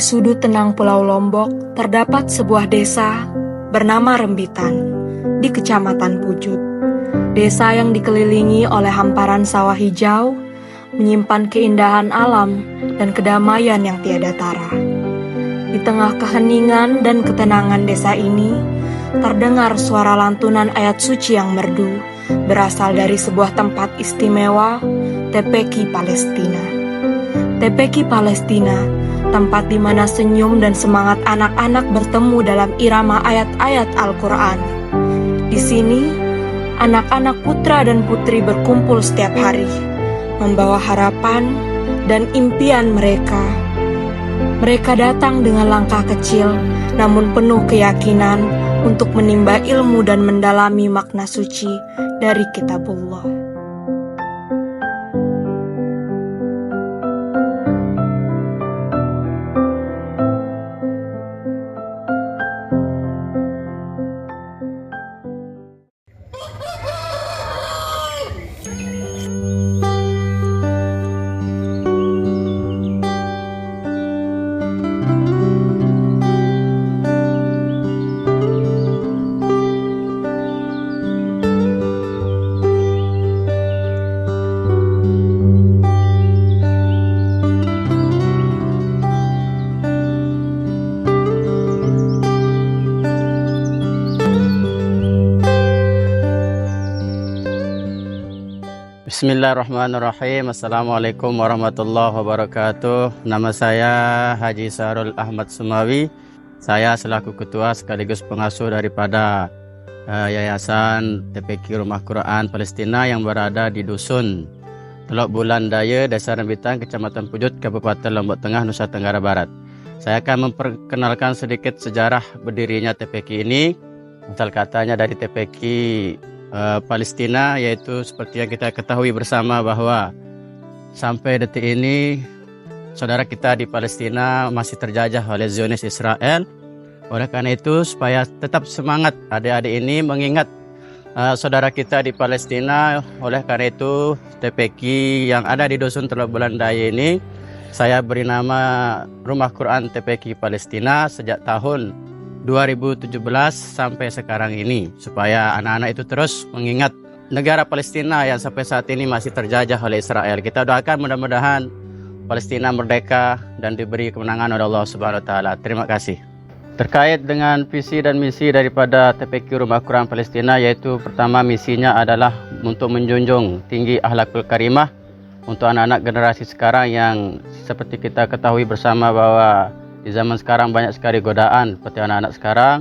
sudut tenang Pulau Lombok terdapat sebuah desa bernama Rembitan di Kecamatan Pujut. Desa yang dikelilingi oleh hamparan sawah hijau menyimpan keindahan alam dan kedamaian yang tiada tara. Di tengah keheningan dan ketenangan desa ini, terdengar suara lantunan ayat suci yang merdu berasal dari sebuah tempat istimewa, TPQ Palestina. TPQ Palestina, tempat di mana senyum dan semangat anak-anak bertemu dalam irama ayat-ayat Al-Quran. Di sini, anak-anak putra dan putri berkumpul setiap hari, membawa harapan dan impian mereka. Mereka datang dengan langkah kecil, namun penuh keyakinan untuk menimba ilmu dan mendalami makna suci dari Kitabullah. Bismillahirrahmanirrahim. Assalamualaikum warahmatullahi wabarakatuh. Nama saya Haji Sahrul Ahmad Sumawi. Saya selaku ketua sekaligus pengasuh daripada Yayasan TPQ Rumah Quran Palestina yang berada di Dusun Teluk Bulan Daya, Desa Rembitan, Kecamatan Pujut, Kabupaten Lombok Tengah, Nusa Tenggara Barat. Saya akan memperkenalkan sedikit sejarah berdirinya TPQ ini. Asal katanya dari TPQ Palestina, yaitu seperti yang kita ketahui bersama bahwa sampai detik ini saudara kita di Palestina masih terjajah oleh Zionis Israel. Oleh karena itu, supaya tetap semangat adik-adik ini mengingat saudara kita di Palestina, oleh karena itu TPQ yang ada di Dusun Teluk Bulan Daya ini saya beri nama Rumah Quran TPQ Palestina sejak tahun 2017 sampai sekarang ini, supaya anak-anak itu terus mengingat negara Palestina yang sampai saat ini masih terjajah oleh Israel. Kita doakan mudah-mudahan Palestina merdeka dan diberi kemenangan oleh Allah Subhanahu wa taala. Terima kasih. Terkait dengan visi dan misi daripada TPQ Rumah Quran Palestina, yaitu pertama misinya adalah untuk menjunjung tinggi akhlakul karimah untuk anak-anak generasi sekarang yang seperti kita ketahui bersama bahwa di zaman sekarang banyak sekali godaan seperti anak-anak sekarang.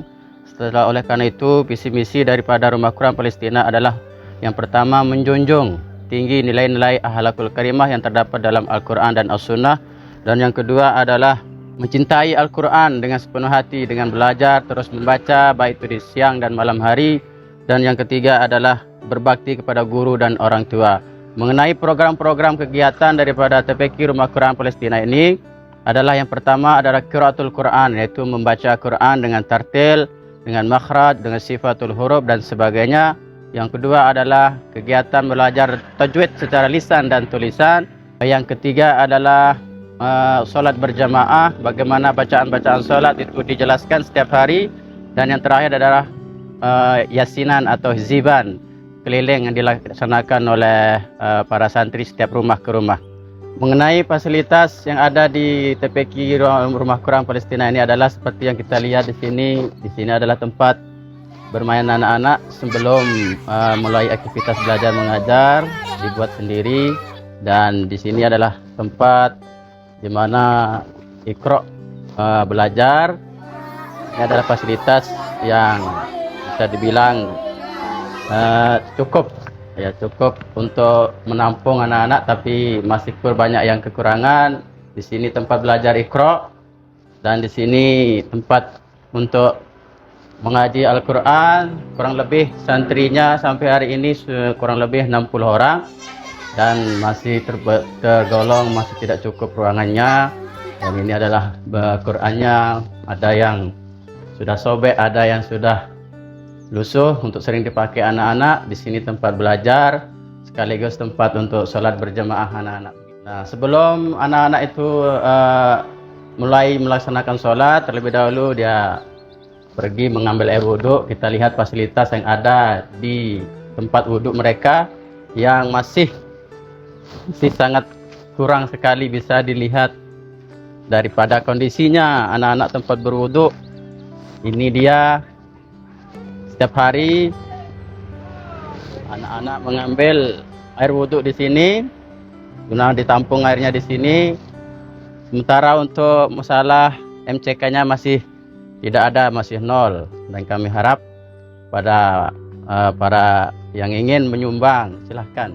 Oleh karena itu, visi misi daripada Rumah Quran Palestina adalah yang pertama menjunjung tinggi nilai-nilai akhlakul karimah yang terdapat dalam Al-Quran dan As-Sunnah. Dan yang kedua adalah mencintai Al-Quran dengan sepenuh hati, dengan belajar, terus membaca, baik itu di siang dan malam hari. Dan yang ketiga adalah berbakti kepada guru dan orang tua. Mengenai program-program kegiatan daripada TPQ Rumah Quran Palestina ini adalah yang pertama adalah qiraatul Quran, yaitu membaca Quran dengan tartil, dengan makhraj, dengan sifatul huruf dan sebagainya. Yang kedua adalah kegiatan belajar tajwid secara lisan dan tulisan. Yang ketiga adalah solat berjamaah, bagaimana bacaan-bacaan solat itu dijelaskan setiap hari. Dan yang terakhir adalah yasinan atau hizban keliling yang dilaksanakan oleh para santri setiap rumah ke rumah. Mengenai fasilitas yang ada di TPQ Rumah Quran Palestina ini adalah seperti yang kita lihat di sini. Di sini adalah tempat bermain anak-anak sebelum mulai aktivitas belajar mengajar, dibuat sendiri. Dan di sini adalah tempat di mana Iqra belajar. Ini adalah fasilitas yang bisa dibilang cukup untuk menampung anak-anak, tapi masih banyak yang kekurangan. Di sini tempat belajar Iqra dan di sini tempat untuk mengaji Al-Quran. Kurang lebih santrinya sampai hari ini kurang lebih 60 orang dan masih tergolong masih tidak cukup ruangannya. Dan ini adalah Qurannya, ada yang sudah sobek, ada yang sudah lusuh untuk sering dipakai anak-anak. Di sini tempat belajar sekaligus tempat untuk sholat berjamaah anak-anak. Nah, sebelum anak-anak itu mulai melaksanakan sholat, terlebih dahulu dia pergi mengambil air wudhu. Kita lihat fasilitas yang ada di tempat wudhu mereka yang masih sangat kurang sekali bisa dilihat daripada kondisinya anak-anak tempat berwudhu. Ini dia setiap hari anak-anak mengambil air wudhu di sini, guna ditampung airnya di sini. Sementara untuk masalah MCK-nya masih tidak ada, masih nol. Dan kami harap pada para yang ingin menyumbang, silahkan.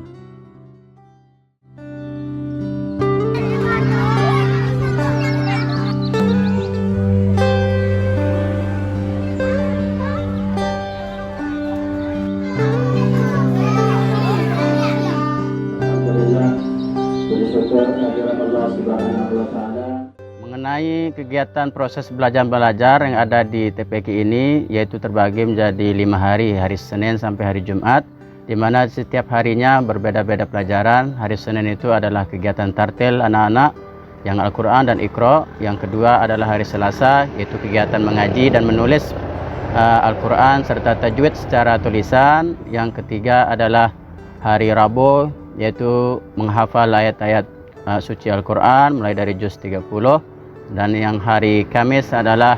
Mengenai kegiatan proses belajar yang ada di TPQ ini, yaitu terbagi menjadi 5 hari, hari Senin sampai hari Jumat, di mana setiap harinya berbeda-beda pelajaran. Hari Senin itu adalah kegiatan tartil anak-anak yang Al-Quran dan Iqra. Yang kedua adalah hari Selasa, yaitu kegiatan mengaji dan menulis Al-Quran serta tajwid secara tulisan. Yang ketiga adalah hari Rabu, yaitu menghafal ayat-ayat suci Al-Quran mulai dari juz 30. Dan yang hari Kamis adalah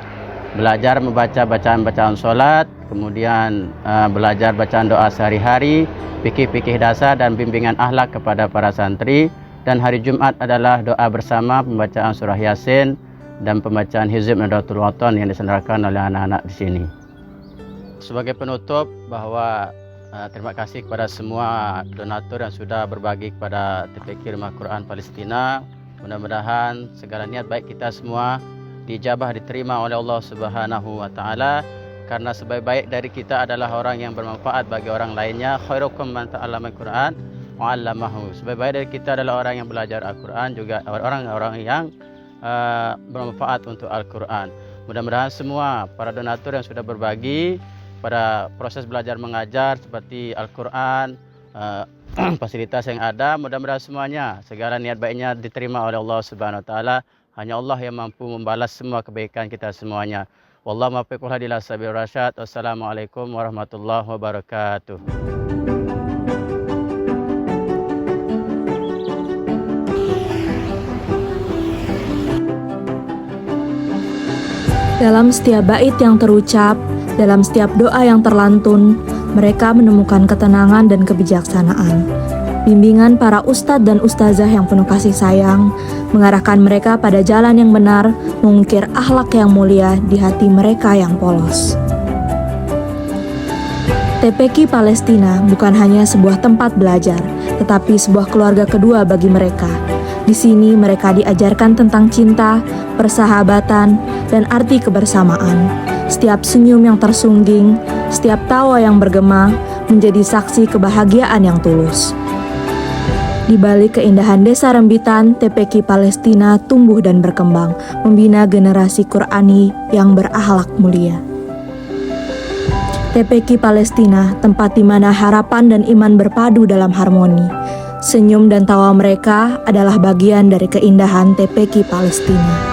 belajar membaca bacaan-bacaan sholat, kemudian belajar bacaan doa sehari-hari, fikih-fikih dasar dan bimbingan akhlak kepada para santri. Dan hari Jumat adalah doa bersama, pembacaan surah Yasin dan pembacaan Hizb Nahdlatul Wathon yang diselenggarakan oleh anak-anak di sini. Sebagai penutup, bahwa terima kasih kepada semua donatur yang sudah berbagi kepada TPQ Rumah Quran Palestina. Mudah-mudahan segala niat baik kita semua dijabah, diterima oleh Allah Subhanahu wa taala, karena sebaik-baik dari kita adalah orang yang bermanfaat bagi orang lainnya. Khairukum man ta'allama al-Qur'an wa 'allamahu. Sebaik-baik dari kita adalah orang yang belajar Al-Qur'an, juga orang-orang yang bermanfaat untuk Al-Qur'an. Mudah-mudahan semua para donatur yang sudah berbagi pada proses belajar mengajar seperti Al-Quran, fasilitas yang ada, mudah-mudahan semuanya segala niat baiknya diterima oleh Allah Subhanahu wa taala. Hanya Allah yang mampu membalas semua kebaikan kita semuanya. Wallahu muwaffiq ila sabil rasyad. Wassalamualaikum warahmatullahi wabarakatuh. Dalam setiap bait yang terucap, dalam setiap doa yang terlantun, mereka menemukan ketenangan dan kebijaksanaan. Bimbingan para ustadz dan ustazah yang penuh kasih sayang mengarahkan mereka pada jalan yang benar, mengukir akhlak yang mulia di hati mereka yang polos. TPQ Palestina bukan hanya sebuah tempat belajar, tetapi sebuah keluarga kedua bagi mereka. Di sini mereka diajarkan tentang cinta, persahabatan, dan arti kebersamaan. Setiap senyum yang tersungging, setiap tawa yang bergema, menjadi saksi kebahagiaan yang tulus. Di balik keindahan desa Rembitan, TPQ Palestina tumbuh dan berkembang, membina generasi Qur'ani yang berakhlak mulia. TPQ Palestina, tempat di mana harapan dan iman berpadu dalam harmoni. Senyum dan tawa mereka adalah bagian dari keindahan TPQ Palestina.